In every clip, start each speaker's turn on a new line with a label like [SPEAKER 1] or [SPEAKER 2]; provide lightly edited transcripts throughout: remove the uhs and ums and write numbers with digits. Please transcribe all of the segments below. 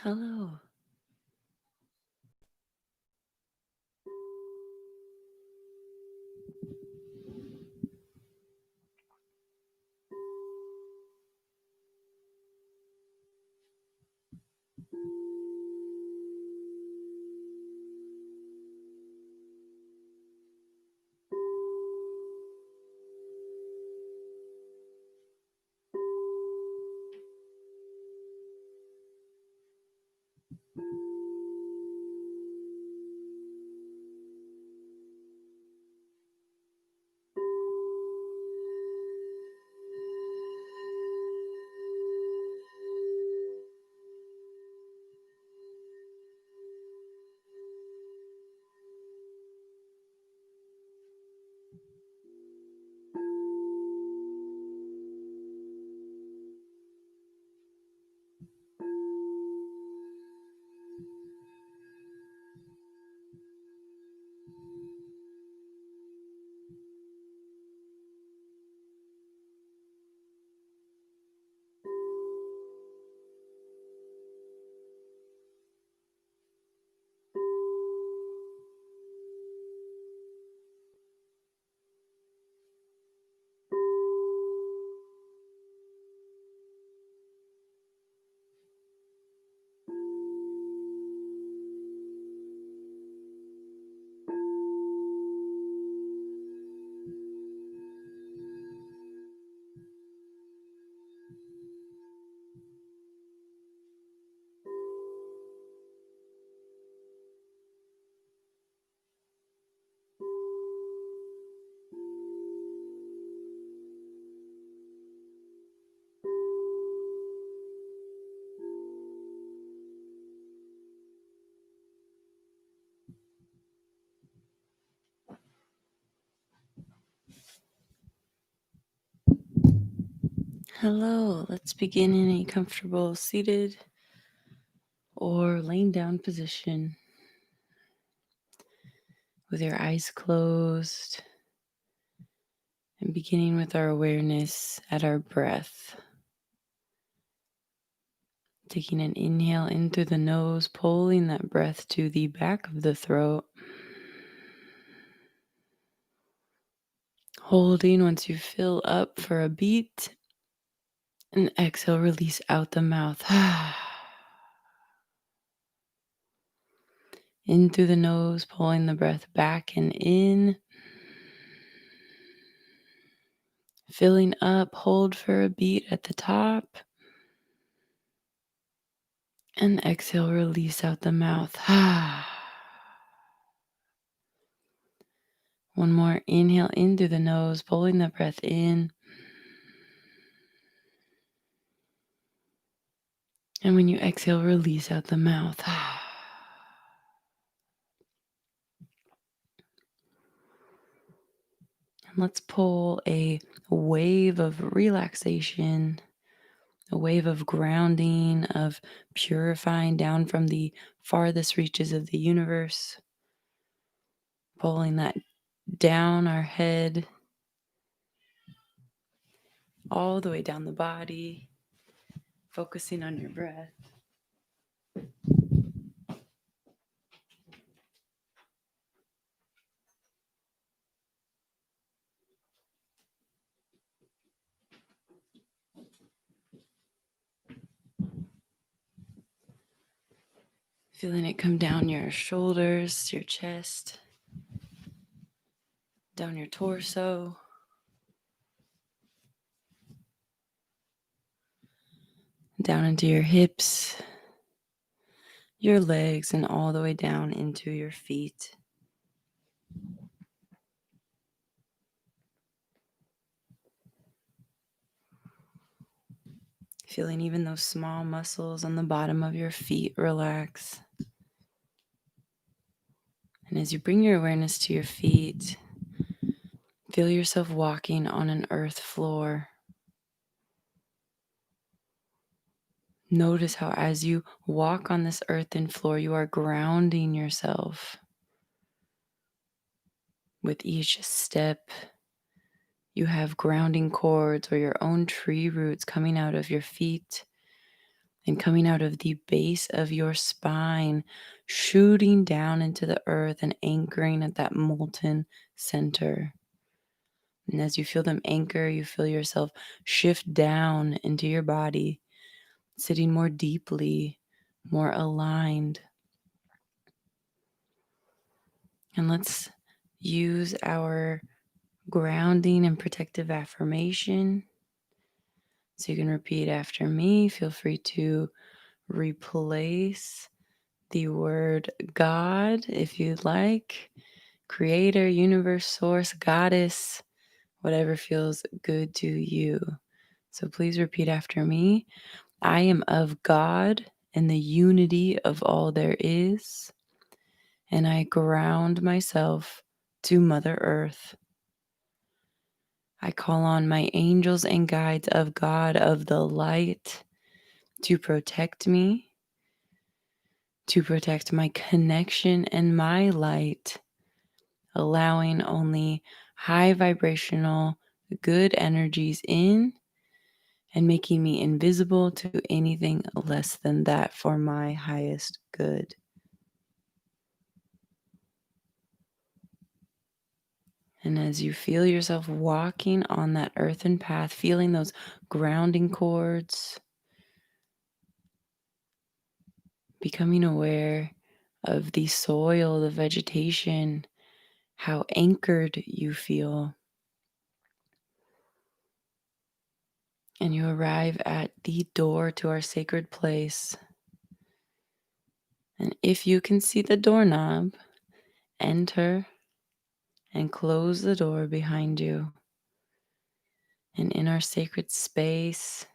[SPEAKER 1] Hello. Hello. Let's begin in a comfortable seated or laying down position with your eyes closed and beginning with our awareness at our breath. Taking an inhale in through the nose, pulling that breath to the back of the throat. Holding once you fill up for a beat. And exhale, release out the mouth. In through the nose, pulling the breath back and in. Filling up, hold for a beat at the top. And exhale, release out the mouth. One more inhale in through the nose, pulling the breath in. And when you exhale, release out the mouth. And let's pull a wave of relaxation, a wave of grounding, of purifying down from the farthest reaches of the universe, pulling that down our head, all the way down the body, focusing on your breath. Feeling it come down your shoulders, your chest, down your torso, down into your hips, your legs, and all the way down into your feet. Feeling even those small muscles on the bottom of your feet relax. And as you bring your awareness to your feet, feel yourself walking on an earth floor. Notice how as you walk on this earthen floor, you are grounding yourself. With each step, you have grounding cords or your own tree roots coming out of your feet and coming out of the base of your spine, shooting down into the earth and anchoring at that molten center. And as you feel them anchor, you feel yourself shift down into your body, sitting more deeply, more aligned. And let's use our grounding and protective affirmation. So you can repeat after me. Feel free to replace the word God if you'd like. Creator, universe, source, goddess, whatever feels good to you. So please repeat after me. I am of God and the unity of all there is, and I ground myself to Mother Earth. I call on my angels and guides of God of the light to protect me, to protect my connection and my light, allowing only high vibrational good energies in and making me invisible to anything less than that for my highest good. And as you feel yourself walking on that earthen path, feeling those grounding cords, becoming aware of the soil, the vegetation, how anchored you feel. And you arrive at the door to our sacred place. And if you can see the doorknob, enter and close the door behind you. And in our sacred space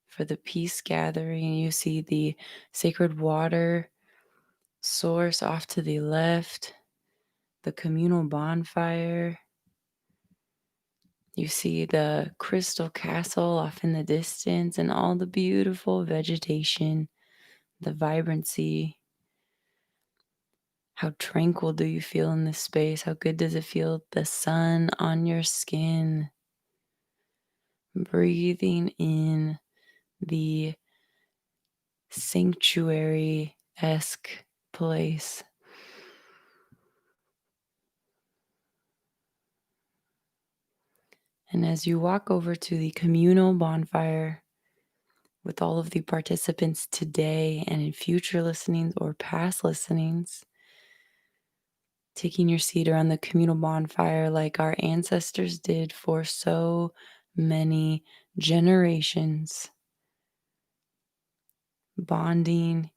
[SPEAKER 1] for the peace gathering, you see the sacred water source off to the left, the communal bonfire. You see the crystal castle off in the distance and all the beautiful vegetation, the vibrancy. How tranquil do you feel in this space? How good does it feel? The sun on your skin. Breathing in the sanctuary-esque place. And as you walk over to the communal bonfire with all of the participants today and in future listenings or past listenings, taking your seat around the communal bonfire like our ancestors did for so many generations, bonding,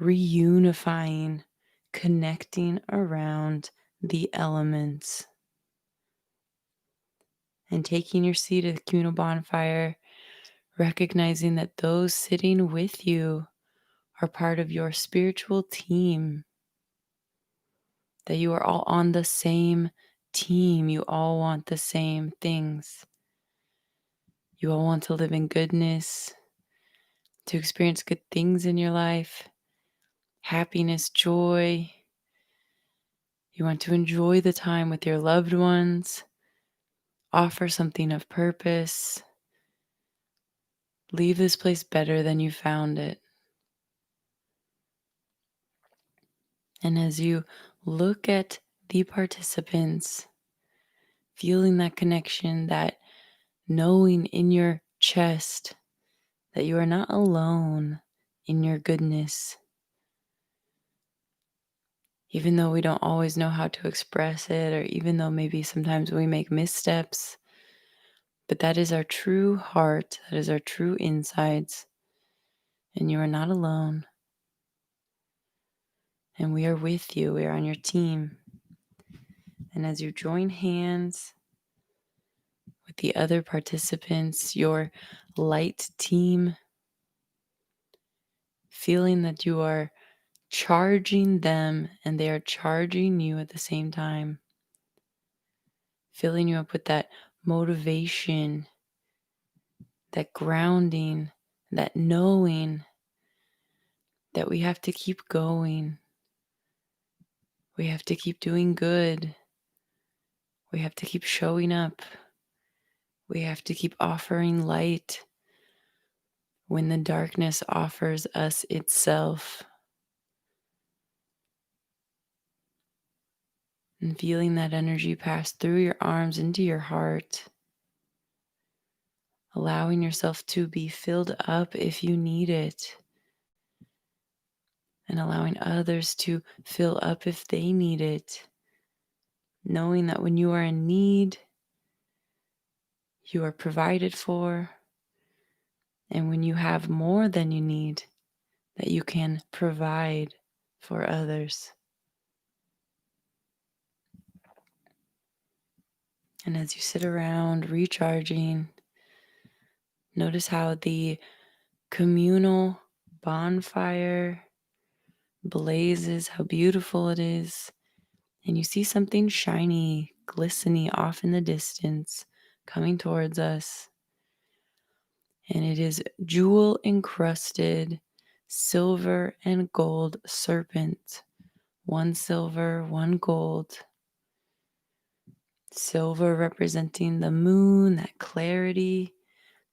[SPEAKER 1] reunifying, connecting around the elements. And taking your seat at the communal bonfire, recognizing that those sitting with you are part of your spiritual team, that you are all on the same team. You all want the same things. You all want to live in goodness, to experience good things in your life, happiness, joy. You want to enjoy the time with your loved ones, offer something of purpose, leave this place better than you found it. And as you look at the participants, feeling that connection, that knowing in your chest that you are not alone in your goodness, even though we don't always know how to express it, or even though maybe sometimes we make missteps, but that is our true heart, that is our true insides, and you are not alone. And we are with you, we are on your team. And as you join hands with the other participants, your light team, feeling that you are charging them and they are charging you at the same time, filling you up with that motivation, that grounding, that knowing that we have to keep going. We have to keep doing good. We have to keep showing up. We have to keep offering light, when the darkness offers us itself, and feeling that energy pass through your arms into your heart, allowing yourself to be filled up if you need it, and allowing others to fill up if they need it, knowing that when you are in need, you are provided for, and when you have more than you need, that you can provide for others. And as you sit around recharging, notice how the communal bonfire blazes, how beautiful it is. And you see something shiny, glistening off in the distance coming towards us. And it is jewel encrusted silver and gold serpent. One silver, one gold. Silver representing the moon, that clarity,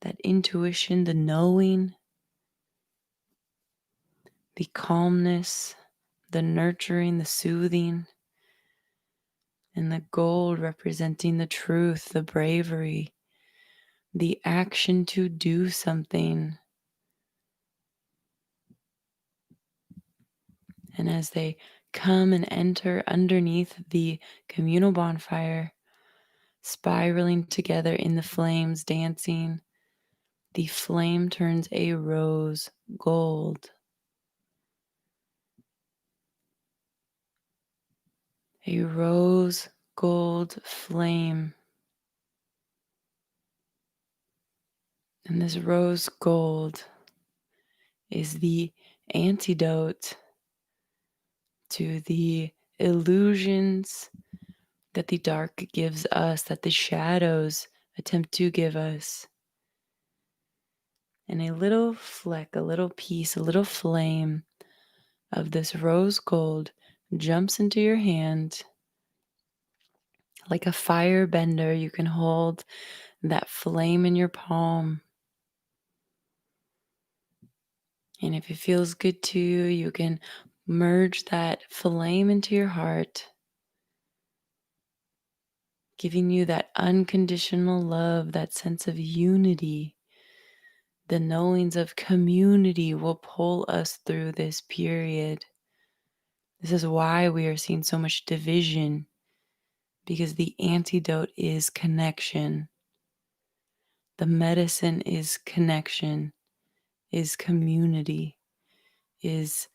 [SPEAKER 1] that intuition, the knowing, the calmness, the nurturing, the soothing, and the gold representing the truth, the bravery, the action to do something. And as they come and enter underneath the communal bonfire, spiraling together in the flames, dancing, the flame turns a rose gold. A rose gold flame. And this rose gold is the antidote to the illusions that the dark gives us, that the shadows attempt to give us. And a little fleck, a little piece, a little flame of this rose gold jumps into your hand like a fire bender. You can hold that flame in your palm. And if it feels good to you, you can merge that flame into your heart, giving you that unconditional love, that sense of unity. The knowings of community will pull us through this period. This is why we are seeing so much division, because the antidote is connection. The medicine is connection, is community, is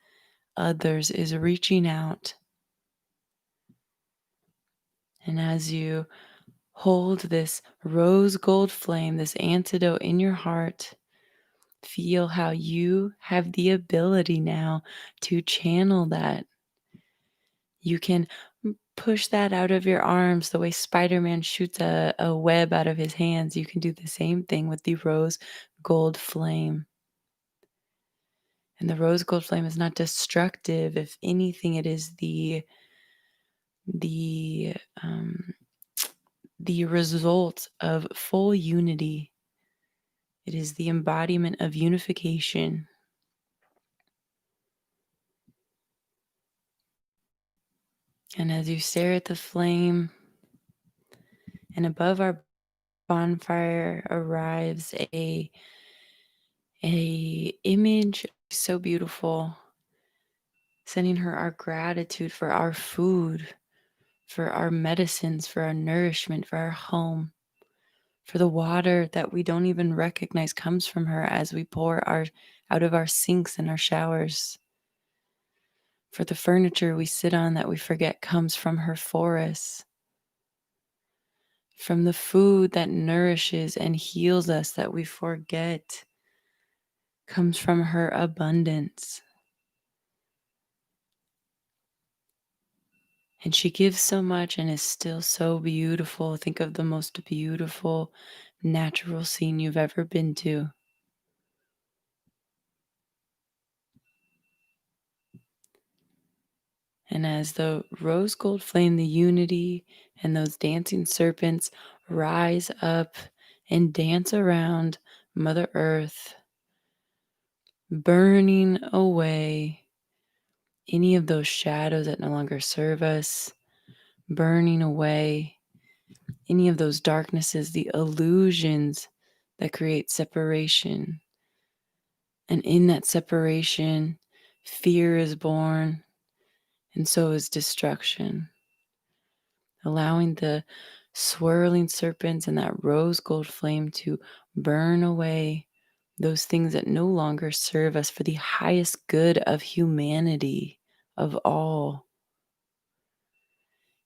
[SPEAKER 1] others, is reaching out. And as you hold this rose gold flame, this antidote in your heart, feel how you have the ability now to channel that. You can push that out of your arms the way Spider-Man shoots a web out of his hands. You can do the same thing with the rose gold flame. And the rose gold flame is not destructive. If anything, it is the um, the result of full unity. It is the embodiment of unification. And as you stare at the flame, and above our bonfire arrives a image so beautiful, sending her our gratitude for our food, for our medicines, for our nourishment, for our home, for the water that we don't even recognize comes from her as we pour our out of our sinks and our showers, for the furniture we sit on that we forget comes from her for us, from the food that nourishes and heals us that we forget comes from her abundance. And she gives so much and is still so beautiful. Think of the most beautiful natural scene you've ever been to. And as the rose gold flame, the unity, and those dancing serpents rise up and dance around Mother Earth, burning away any of those shadows that no longer serve us, burning away any of those darknesses, the illusions that create separation. And in that separation, fear is born, and so is destruction. Allowing the swirling serpents and that rose gold flame to burn away those things that no longer serve us for the highest good of humanity, of all.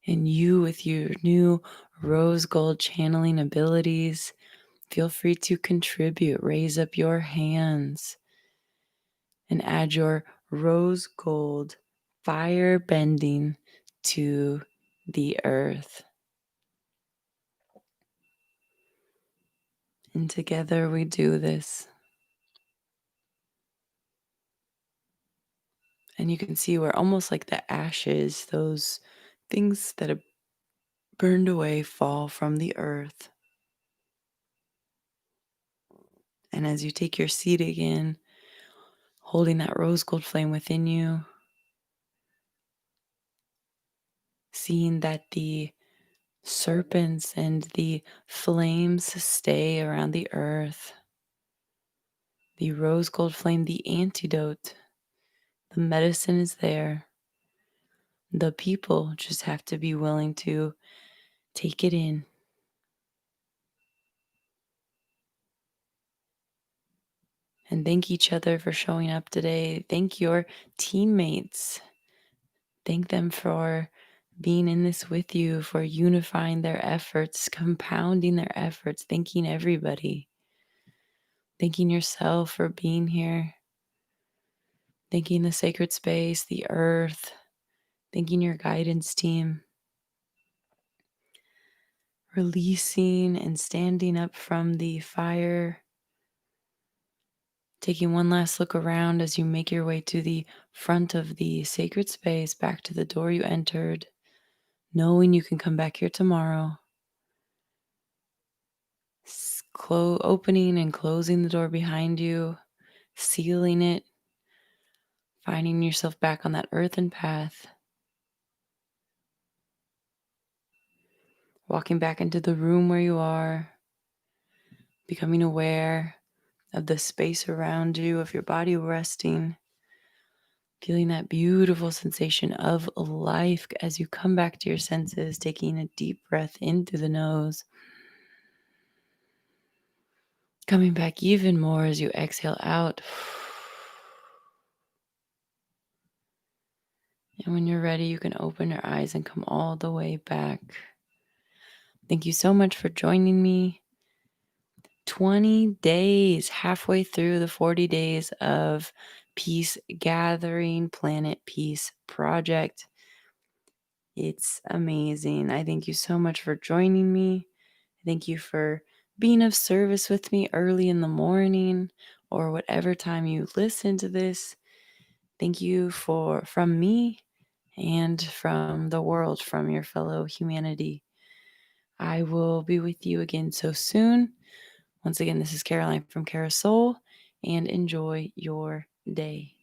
[SPEAKER 1] And you, with your new rose gold channeling abilities, feel free to contribute. Raise up your hands and add your rose gold fire bending to the earth. And together we do this. And you can see where almost like the ashes, those things that have burned away, fall from the earth. And as you take your seat again, holding that rose gold flame within you, seeing that the serpents and the flames stay around the earth, the rose gold flame, the antidote, the medicine is there. The people just have to be willing to take it in. And thank each other for showing up today. Thank your teammates. Thank them for being in this with you, for unifying their efforts, compounding their efforts, thanking everybody, thanking yourself for being here, thanking the sacred space, the earth, thanking your guidance team, releasing and standing up from the fire. Taking one last look around as you make your way to the front of the sacred space, back to the door you entered, knowing you can come back here tomorrow. Opening and closing the door behind you, sealing it, finding yourself back on that earthen path, walking back into the room where you are, becoming aware of the space around you, of your body resting, feeling that beautiful sensation of life as you come back to your senses, taking a deep breath in through the nose, coming back even more as you exhale out. And when you're ready, you can open your eyes and come all the way back. Thank you so much for joining me. 20 days, halfway through the 40 days of Peace Gathering Planet Peace Project. It's amazing. I thank you so much for joining me. Thank you for being of service with me early in the morning or whatever time you listen to this. Thank you from me and from the world, from your fellow humanity. I will be with you again so soon. Once again, this is Caroline from Carousel, and enjoy your day.